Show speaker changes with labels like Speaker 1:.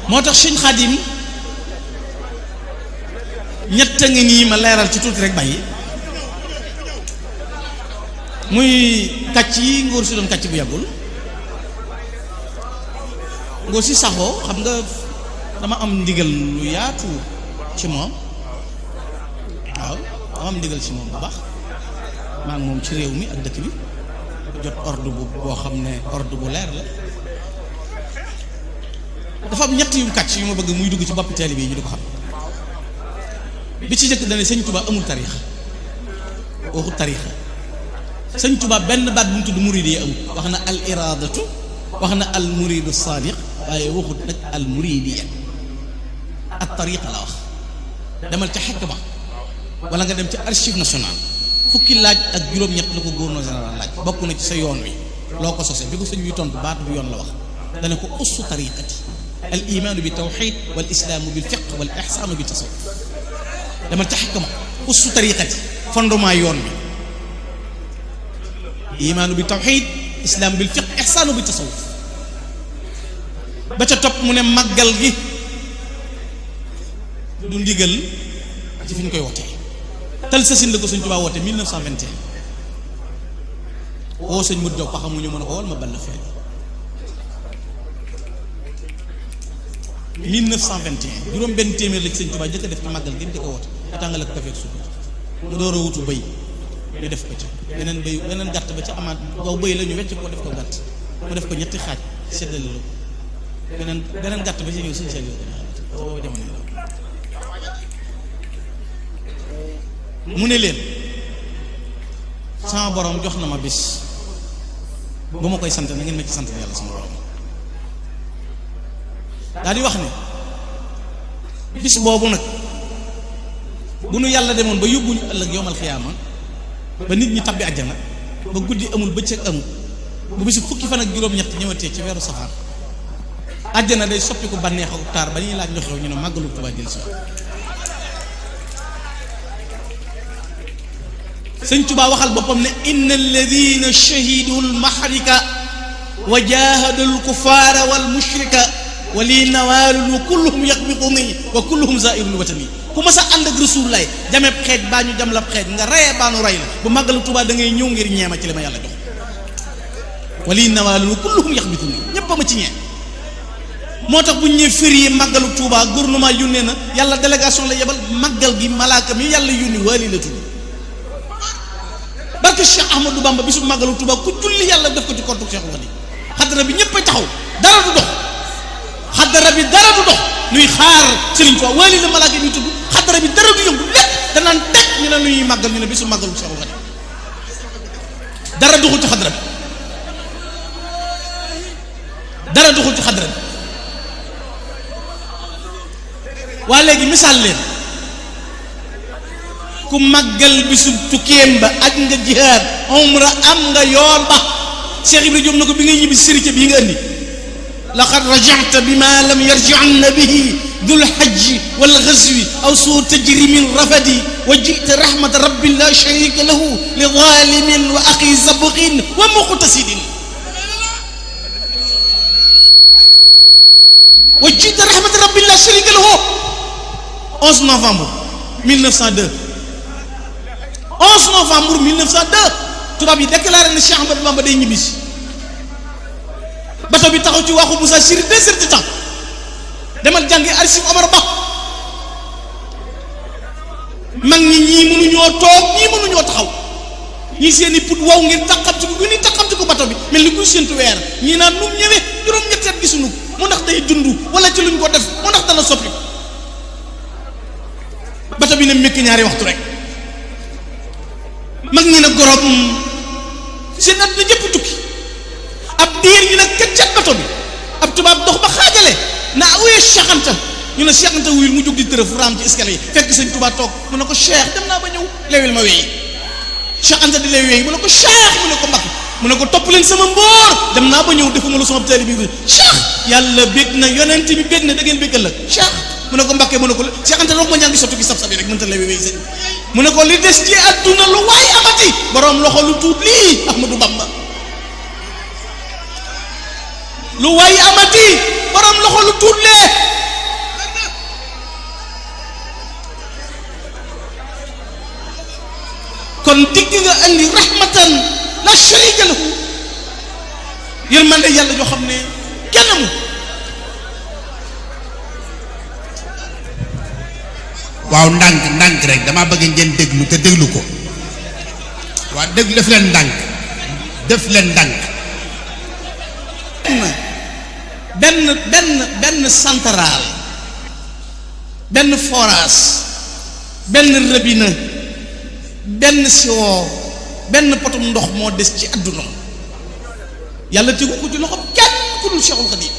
Speaker 1: moo tax sëñ Xaadim ñett a ngi nii ma leeral ci tuuti rek bàyyi muy kàcc yi ngóor si doon kàcc bu yàggul ngóor si saxoo xam nga dama am ndigal lu yaatu ci moom waaw dama am ndigal ci moom bu baax maa ngi moom ci réew mi ak dëkk bi jot ordre bu boo xam ne ordre bu leer la dafa am ñett yu kàcc yu ma bëgg muy dugg ci boppi taalibe bi ñu di ko xam bi ci jëkk dane sëñ Tuubaa amul tariixa waxu tariixa sëñ Tuubaa benn baat bu mu tudd muridi yi amul wax na al iradatu wax na al muridu sadiq waaye waxut nag al muridiya ak tariixa la wax demal ca xekk ba wala nga dem ca archive nationale fukki laaj ak juróom-ñett la ko gouverneur général laaj bokk na ci sa yoon wi loo ko sose bi ko sëñ wi tontu baat bu yoon la wax dana ko ussu tariqati al imaanu bi tawxid wal islaamu bil fiq wal ixsaanu bi tasawuf dama ca xikma ussu tariqati fondement yoon bi imaanu bi tawxid islaamu bil fiq ixsaanu bi tasawuf ba ca topp mu ne màggal gi du ndigal ci fi ñu koy wootee tal sa sin la ko sëñ Tuubaa woote 1921 woo sëñ Modou Diaw ko xamuñu mën a ko wal ma ball fee 1921 juróom benn téeméer la ci sëñ Tuubaa njëkk a def ci màggal gi njëkk a woote tàngale ko kafeek suuf mu door a wutu bëy ñu def ko ca beneen gàtt ba ca amaat gaw bëy la ñu wecc ko def ko gàtt mu def ko ñetti xaaj seddale la beneen gàtt ba ci ñëw suñu sel yo boobu jamono la mu ne leen sama borom jox na ma bis bu ma koy sant na ngeen ma ci sant yàlla sama borom daal di wax ne bis boobu nag bu nu yàlla demoon ba yóbbuñu ëllëg yowmal xiyaama ba nit ñi tabbi àjjana ba guddi amul bëccëg amul bu bisu fukki fan ak juróom-ñett ñëwatee ci weeru safar àjjana day soppiku bànneex ak taar ba ñuy laaj lu xew ñu ne màggalu Tuubaa jël si sëñ Tuubaa waxal boppam ne inna alladina shahidu almahrika wa jahadu alkuffara walmushrika wa li nawaalun wa kulluhum yaqbiquni wa kulluhum zairul watani ku mas a ànd ak Rasulullaay jameeb xeej baa ñu jam lab xeej nga reyee baa nu rey la bu màggalu Tuubaa da ngay ñëw ngir ñeema ci li ma yàlla jox wa li nawaalun wa kulluhum yaqbiquni ñépp a ma ci ñee moo tax bu ñu ñëwee férié màggalu Tuubaa gouvernement yónnee na yàlla délégation la yebal màggal gi malaaka mi yàlla yónni waali la tudd barke Cheikh Ahmadou Bamba bisu màggalu Tuubaa ku julli yàlla def ko ci kontu Cheikh Xadim xadara bi ñëpp a taxaw dara du dox xadara bi dara du dox nuy xaar Sëriñ Tuubaa waali la malaaka yi tudd xadara bi dara du yëngu lépp danaan teg ñu ne nuy màggal ñu ne bisu màggalu Cheikh Xadim dara doxul ci xadara bi dara doxul ci xadara bi waa léegi misaal leen ku màggal bisu tukkeem ba aj nga jihaad umra am nga yoon ba Cheikh Ibrahima Diop na ko bi ngay ñibbi sëriñ bi nga andi laqad raja'ta bima lam yarji'anna bihi dul hajji wal ghazwi aw suu tajri min rafadi wa ji'ta rahmata rabbin la sharika lahu li zalimin wa akhi zabghin wa muqtasidin wa ji'ta rahmata rabbin la sharika lahu 11 novembre 1902 11 novembre 1902 tubaab yi déclaré ne Cheikh Ahmadou Bamba day ñibbisi bato bi taxaw ci waxu Moussa Chiri 2 heures de temps demal jàngi archive Omar Ba mag ñi ñii mënuñoo toog ñii mënuñoo taxaw ñii seeni put wow ngir taxamti ko ni taxamti ko bato bi mel ni kuy séntu weer ñii naan nu mu ñëwee juróom-ñetti at gisuñu mu ndax day dund wala ci luñ ko def mu ndax dana soppi bato bi ne mekk ñaari waxtu rek mag ñi nag gorob seen at na jëpp tukki ab diir ñu ne këccat bato bi ab tubaab dox ba xaajale naa wuyee Cheikh Anta ñu ne Cheikh Anta wuyul mu jóg di tërëf raam ci escalier yi fekk sëñ Tuubaa toog mu ne ko Cheikh dem naa ba ñëw leewil ma weyi Cheikh Anta di lay weyi mu ne ko Cheikh mu ne ko Mbàkke mu ne ko topp leen sama mbóor dem naa ba ñëw defuma lu sama taalibe bi Cheikh yàlla bég na yonent bi bég na da ngeen béggal la Cheikh mu ne ko Mbàkke mu ne ko Cheikh Anta dox ma ñaa ngi sottu gi sab-sab yi rek mënta lay weyi sëñ mu ne ko li des ci àdduna lu waay amati borom loxo lu tuut lii Ahmadou Bamba lu waay amati borom loxo lu tuut lee kon digg nga andi rahmatan la sharika lahu yërmande yàlla joo xam ne kenn mu
Speaker 2: waaw ndànk rek dama bëgg ngeen déglu te déglu ko waaw déglu def leen ndànk
Speaker 1: benn central benn forage benn robinet benn siwo benn potum ndox moo des ci àdduna yàlla tegu ko ci loxo kenn ku dul Cheikhul Khadim